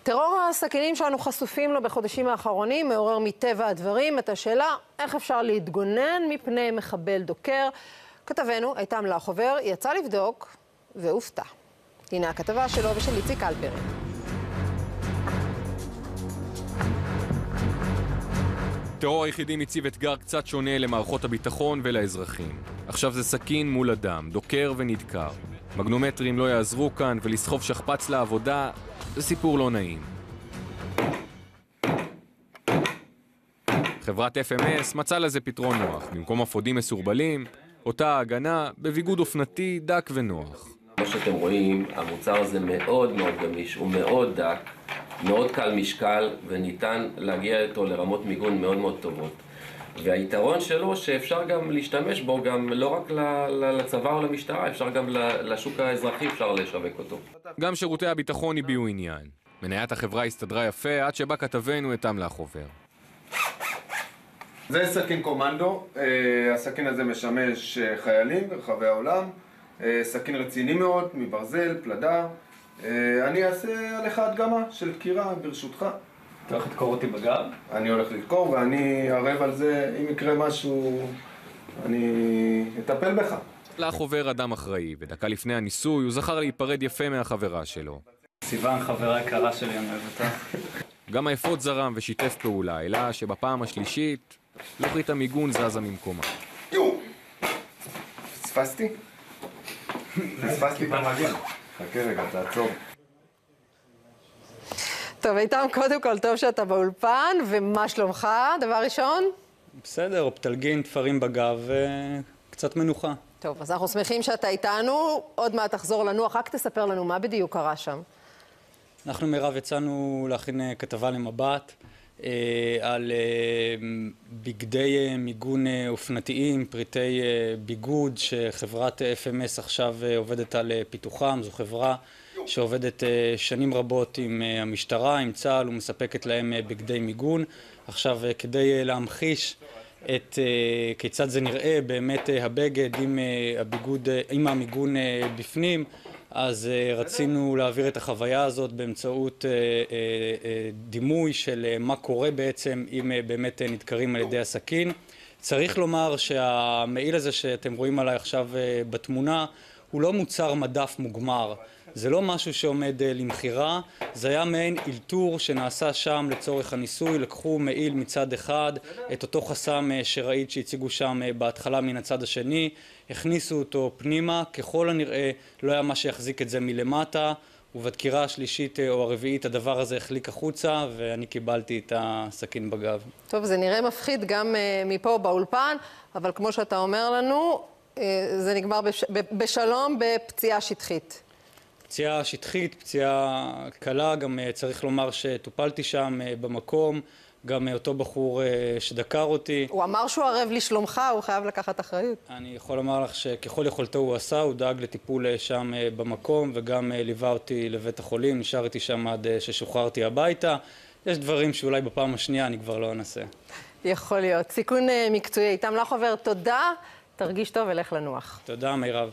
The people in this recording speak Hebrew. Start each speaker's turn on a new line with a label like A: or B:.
A: טרור הסכינים שאנו חשופים לו בחודשים האחרונים מעורר מטבע הדברים את השאלה איך אפשר להתגונן מפני מחבל דוקר. כתבנו איתם לחובר יצא לבדוק והופתע. הנה הכתבה שלו ושל איציק אלפרין.
B: טרור היחידים הציב אתגר קצת שונה למערכות הביטחון ולאזרחים. עכשיו זה סכין מול אדם, דוקר ונדקר. מגנומטרים לא יעזרו כאן, ולסחוב שכפ"ץ לעבודה זה סיפור לא נעים. חברת FMS מצאה לזה פתרון נוח. במקום אפודים מסורבלים, אותה הגנה בביגוד אופנתי דק ונוח.
C: כמו שאתם רואים, המוצר הזה מאוד מאוד גמיש, הוא מאוד דק, מאוד קל משקל, וניתן להגיע איתו לרמות מיגון מאוד מאוד טובות. והיתרון שלו שאפשר גם להשתמש בו גם לא רק לצבא או למשטרה, אפשר גם לשוק האזרחי אפשר לשווק אותו.
B: גם שירותי הביטחון הביעו עניין. מניית החברה הסתדרה יפה עד שבה כתבנו איתם לחובר.
D: זה סכין קומנדו, הסכין הזה משמש חיילים ברחבי העולם, סכין רציני מאוד, מברזל, פלדה. אני אעשה עליך הדגמה של דקירה ברשותך.
E: אתה הולך לדקור אותי בגב?
D: אני הולך לדקור ואני ערב על זה, אם יקרה משהו, אני אטפל בך.
B: לחובר אדם אחראי, ודקה לפני הניסוי הוא זכר להיפרד יפה מהחברה שלו.
E: סיוון, חברה יקרה שלי, אני אוהב אותה.
B: גם האפוד זרם ושיתף פעולה, אלא שבפעם השלישית לוחית המיגון זזה ממקומה.
D: יו! פספסתי? פספסתי פעם מגיע. חכה רגע, תעצור.
A: טוב, איתם קודם כל טוב שאתה באולפן, ומה שלומך? דבר ראשון?
E: בסדר, אופטלגין, תפרים בגב וקצת מנוחה.
A: טוב, אז אנחנו שמחים שאתה איתנו, עוד מעט תחזור לנוח, רק תספר לנו מה בדיוק קרה שם.
E: אנחנו מירב יצאנו להכין כתבה למבט על בגדי מיגון אופנתיים, פריטי ביגוד שחברת FMS עכשיו עובדת על פיתוחם. זו חברה שעובדת שנים רבות עם המשטרה, עם צה"ל, ומספקת להם בגדי מיגון. עכשיו, כדי להמחיש כיצד זה נראה באמת הבגד עם המיגון בפנים, אז רצינו להעביר את החוויה הזאת באמצעות דימוי של מה קורה בעצם אם באמת נדקרים על ידי הסכין. צריך לומר שהמעיל הזה שאתם רואים עליי עכשיו בתמונה הוא לא מוצר מדף מוגמר. זה לא משהו שעומד למחירה, זה היה מעין אילתור שנעשה שם לצורך הניסוי. לקחו מעיל מצד אחד, את אותו חסם שראית שהציגו שם בהתחלה מן הצד השני, הכניסו אותו פנימה, ככל הנראה לא היה מה שיחזיק את זה מלמטה, ובדקירה השלישית או הרביעית הדבר הזה החליק החוצה, ואני קיבלתי את הסכין בגב.
A: טוב, זה נראה מפחיד גם מפה באולפן, אבל כמו שאתה אומר לנו, זה נגמר בשלום בפציעה שטחית.
E: פציעה שטחית, פציעה קלה, גם צריך לומר שטופלתי שם במקום, גם אותו בחור שדקר אותי.
A: הוא אמר שהוא ערב לשלומך, הוא חייב לקחת אחריות.
E: אני יכול לומר לך שככל יכולתו הוא עשה, הוא דאג לטיפול שם במקום, וגם ליווה אותי לבית החולים, נשאר איתי שם עד ששוחררתי הביתה. יש דברים שאולי בפעם השנייה אני כבר לא אנסה.
A: יכול להיות. סיכון מקצועי. איתם לחובר, תודה, תרגיש טוב ולך לנוח.
E: תודה, מירב.